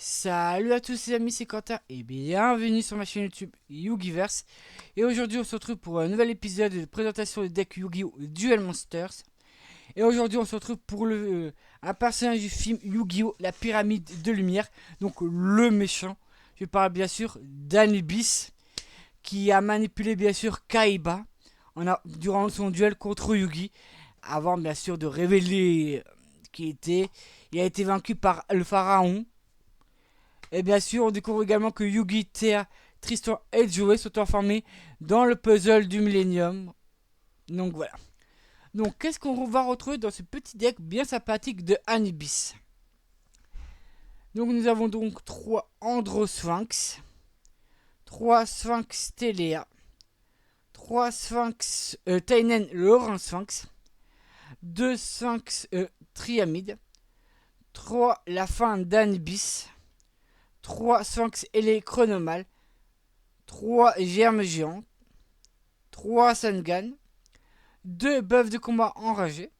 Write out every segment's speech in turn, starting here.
Salut à tous les amis, c'est Quentin et bienvenue sur ma chaîne YouTube Yugiverse. Et aujourd'hui on se retrouve pour un nouvel épisode de présentation du deck Yu-Gi-Oh! Duel Monsters. Et aujourd'hui on se retrouve pour un personnage du film Yu-Gi-Oh! La pyramide de lumière, donc le méchant. Je parle bien sûr d'Anubis qui a manipulé bien sûr Kaiba durant son duel contre Yugi, avant bien sûr de révéler il a été vaincu par le pharaon. Et bien sûr, on découvre également que Yugi, Thea, Tristan et Joey sont informés dans le puzzle du Millennium. Donc voilà. Donc qu'est-ce qu'on va retrouver dans ce petit deck bien sympathique de Anubis? Donc nous avons donc 3 Androsphinx, 3 Sphinx Telea, 3 Sphinx Tainen Laurent Sphinx, 2 Sphinx Triamide, 3 la fin d'Anubis, 3 Sphinx Chronomal, 3 germes géants, 3 Sangan, 2 bœufs de combat enragés,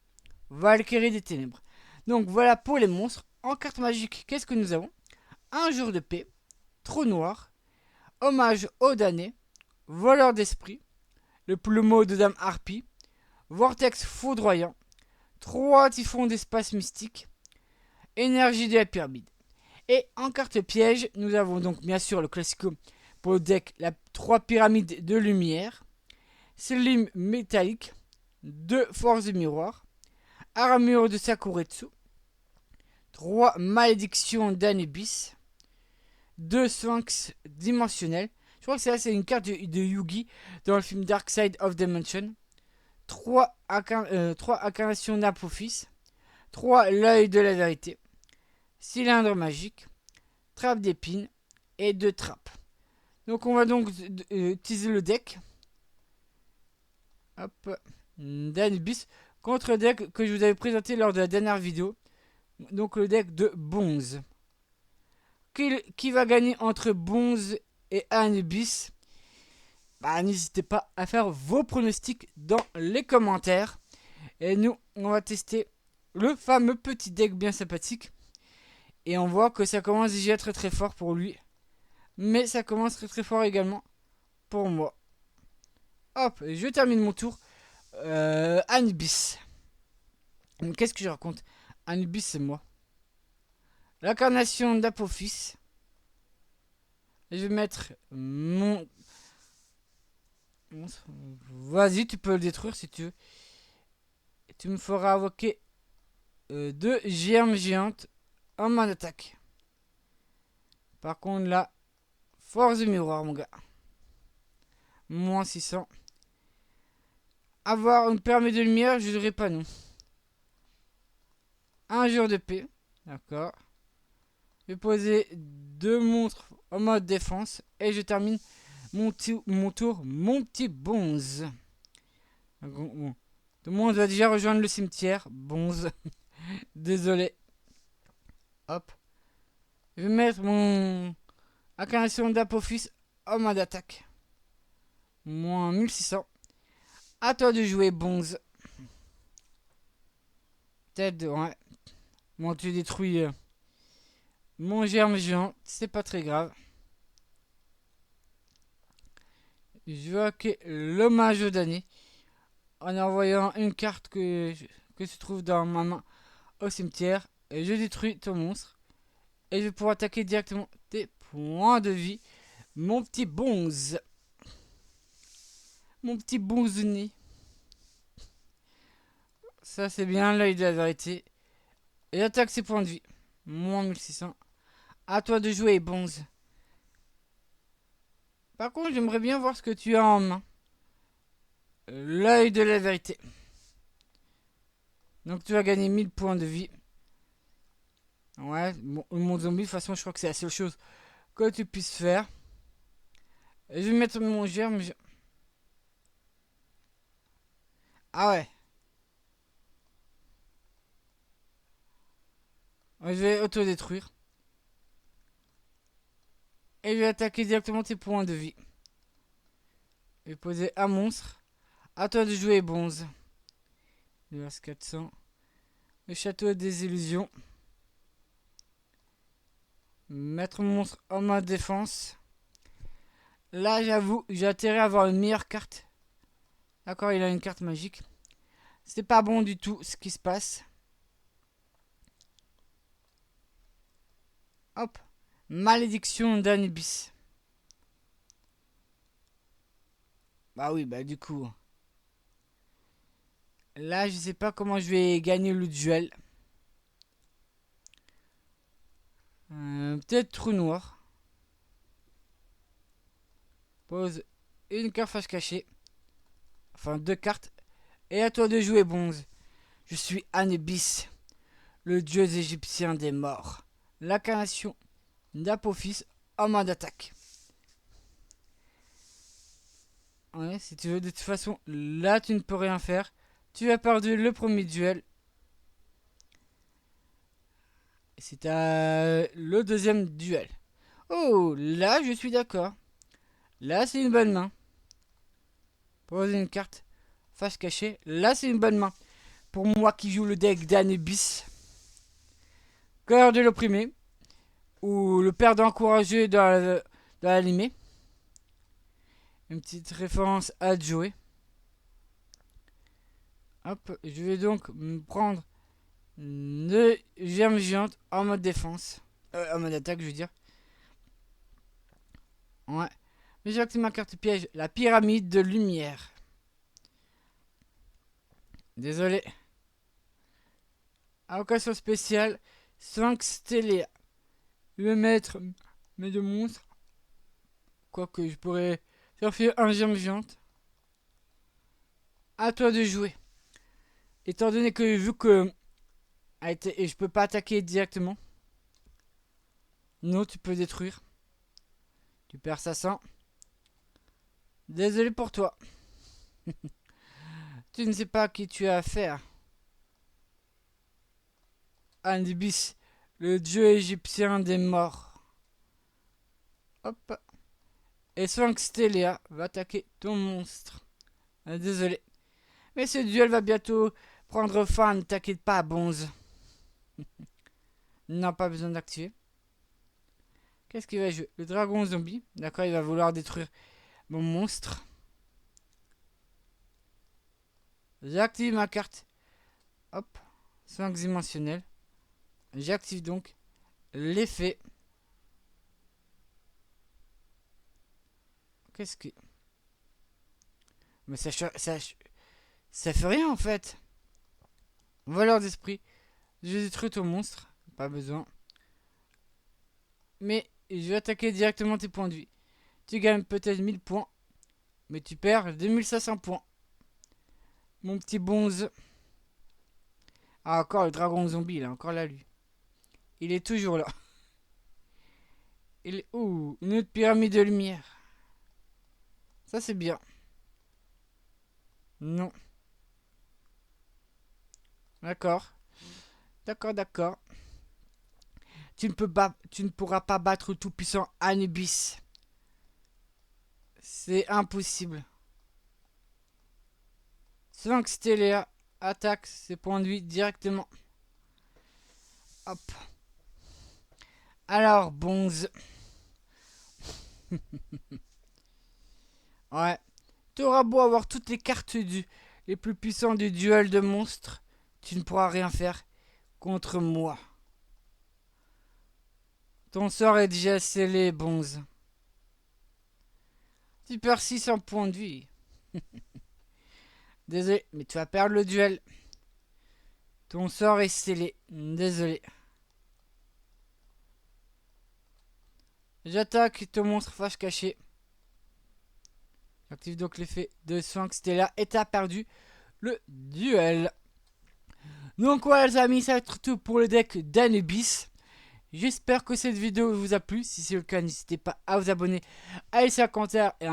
Valkyrie des ténèbres. Donc voilà pour les monstres. En carte magique, qu'est-ce que nous avons? Un jour de paix, trou noir, hommage aux damnés, voleur d'esprit, le plumeau de Dame Harpie, vortex foudroyant, 3 typhons d'espace mystique, énergie de la pyramide. Et en carte piège, nous avons donc bien sûr le classico pour le deck, la 3 pyramides de lumière, Slim métallique, 2 forces de miroir, armure de Sakuretsu, 3 malédictions d'Anubis, 2 sphinx dimensionnels. Je crois que c'est une carte de Yugi dans le film Dark Side of Dimension. 3 incarnations d'Apophis, 3 l'œil de la vérité, cylindre magique, trappe d'épines et 2 trappes. Donc on va donc utiliser le deck. Hop, d'Anubis contre le deck que je vous avais présenté lors de la dernière vidéo. Donc le deck de Bonze. Qui va gagner entre Bonze et Anubis? Bah, n'hésitez pas à faire vos pronostics dans les commentaires. Et nous, on va tester le fameux petit deck bien sympathique. Et on voit que ça commence déjà très très fort pour lui. Mais ça commence très très fort également pour moi. Hop, je termine mon tour. Anubis. Qu'est-ce que je raconte? Anubis, c'est moi. L'incarnation d'Apophis. Je vais mettre mon... Vas-y, tu peux le détruire si tu veux. Tu me feras invoquer 2 germes géantes en main d'attaque. Par contre, là, force de miroir, mon gars. Moins 600. Avoir une permis de lumière, je dirais pas non. Un jour de paix. D'accord. Je vais poser 2 monstres en mode défense. Et je termine mon tour, mon petit Bonze. Bon. Tout le monde va déjà rejoindre le cimetière. Bonze. Désolé. Hop. Je vais mettre mon incarnation d'Apophis en mode d'attaque. Moins 1600. À toi de jouer, Bonze. Tête, ouais. Bon, tu détruis mon germe géant. C'est pas très grave. Je vais hacker l'hommage au damné en envoyant une carte que se trouve dans ma main au cimetière. Et je détruis ton monstre. Et je vais pouvoir attaquer directement tes points de vie. Mon petit Bonze. Mon petit Bonzoni. Ça, c'est bien l'œil de la vérité. Et attaque ses points de vie. Moins 1600. À toi de jouer, Bonze. Par contre, j'aimerais bien voir ce que tu as en main. L'œil de la vérité. Donc tu vas gagner 1000 points de vie. Ouais, bon, mon zombie, de toute façon, je crois que c'est la seule chose que tu puisses faire. Et je vais mettre mon germe. Ah ouais. Je vais autodétruire. Et je vais attaquer directement tes points de vie. Je vais poser un monstre. À toi de jouer, Bonze. Il reste 400. Le château des illusions. Mettre mon monstre en mode défense. Là, j'avoue, j'ai intérêt à avoir une meilleure carte. D'accord, il a une carte magique. C'est pas bon du tout ce qui se passe. Hop. Malédiction d'Anubis. Bah oui, bah du coup. Là, je sais pas comment je vais gagner le duel. Peut-être trou noir. Pose une carte face cachée. Enfin, 2 cartes. Et à toi de jouer, Bonze. Je suis Anubis, le dieu égyptien des morts. L'incarnation d'Apophis en mode d'attaque. Ouais, si tu veux, de toute façon, là, tu ne peux rien faire. Tu as perdu le premier duel. Et c'est à le deuxième duel. Oh, là, je suis d'accord. Là, c'est une bonne main. Poser une carte face cachée. Là, c'est une bonne main. Pour moi qui joue le deck d'Anubis. Cœur de l'opprimé. Ou le perdant encouragé dans l'animé. Une petite référence à Joey. Hop, je vais donc me prendre une germe géante en mode défense. En mode attaque, je veux dire. Ouais. Mais j'ai activé ma carte piège, la pyramide de lumière. Désolé. Invocation spéciale, Sphinx Stellea. Le maître, mais de monstre. Quoique je pourrais faire un germe géante. À toi de jouer. Étant donné que vu que et je peux pas attaquer directement. Non, tu peux détruire. Tu perds ça sans. Désolé pour toi. Tu ne sais pas à qui tu as affaire. Anubis, le dieu égyptien des morts. Hop. Et Sphinx Stellea va attaquer ton monstre. Désolé. Mais ce duel va bientôt prendre fin, ne t'inquiète pas, Bonze. Non, pas besoin d'activer. Qu'est-ce qu'il va jouer? Le dragon zombie. D'accord, il va vouloir détruire mon monstre. J'active ma carte. Hop. 5 dimensionnel. J'active donc l'effet. Qu'est-ce que... Mais ça fait rien en fait. Valeur d'esprit. Je détruis ton monstre. Pas besoin. Mais je vais attaquer directement tes points de vie. Tu gagnes peut-être 1000 points. Mais tu perds 2500 points. Mon petit bonze. Ah, encore le dragon zombie, il est encore là, lui. Il est toujours là. Il est... Ouh, une autre pyramide de lumière. Ça, c'est bien. Non. D'accord. D'accord, d'accord. Tu ne pourras pas battre le tout-puissant Anubis. C'est impossible. Sphinx Stellea attaque ses points de vie directement. Hop. Alors, Bonze. Ouais. Tu auras beau avoir toutes les cartes les plus puissantes du duel de monstres. Tu ne pourras rien faire contre moi. Ton sort est déjà scellé, Bonze. Tu perds 600 points de vie. Désolé, mais tu vas perdre le duel. Ton sort est scellé. Désolé. J'attaque ton monstre face caché. J'active donc l'effet de Sphinx Stellea et t'as perdu le duel. Donc voilà les amis, ça va être tout pour le deck d'Anubis. J'espère que cette vidéo vous a plu. Si c'est le cas, n'hésitez pas à vous abonner, à laisser un commentaire et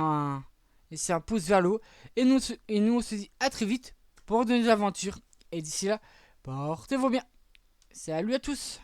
laisser un pouce vers le haut. Et nous on se dit à très vite pour de nouvelles aventures. Et d'ici là, portez-vous bien. Salut à tous.